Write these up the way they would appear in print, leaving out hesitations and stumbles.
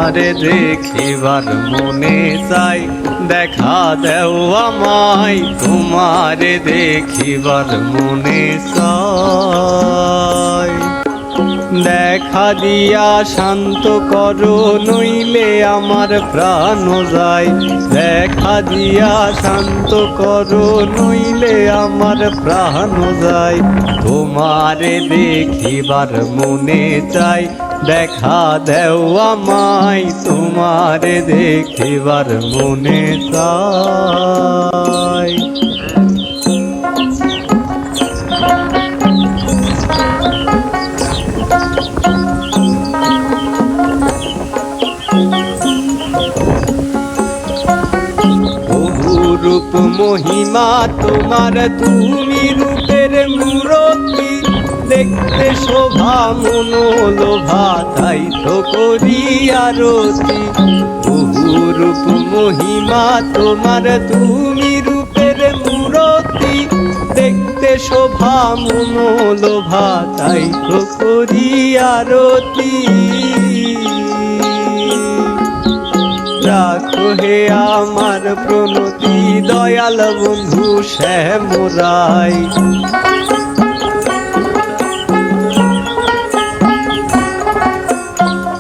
তোমারে দেখিবার মনে চাই, দেখা দেও আমায় তোমারে দেখিবার মনে চাই। দেখা দিয়া শান্ত করো নইলে আমার প্রাণ যায়, দেখা দিয়া শান্ত করো নইলে আমার প্রাণ যায়। তোমারে দেখিবার মনে চাই, দেখা দেও আমায় তোমারে দেখিবার মনে চাই। রূপ মহিমা তোমার, তুমি রূপের মূরতি, দেখতে শোভা মনোলোভা তাই তো করি আরতি। বহু রূপ মহিমা তোমার, তুমি রূপের মূরতি, দেখতে শোভা মনোলোভা তাই তো করি আরতি। রাখো হে আমার প্রণতি দয়াল বন্ধু শ্যামরাই।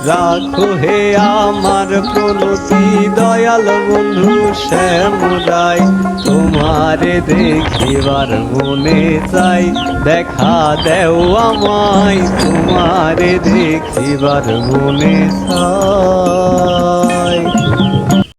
রাখো হে আমার প্রণতি দয়াল বন্ধু শ্যামরাই। তোমারে দেখিবার মনে চাই, দেখা দেও আমায় তোমারে দেখিবার মনে চাই।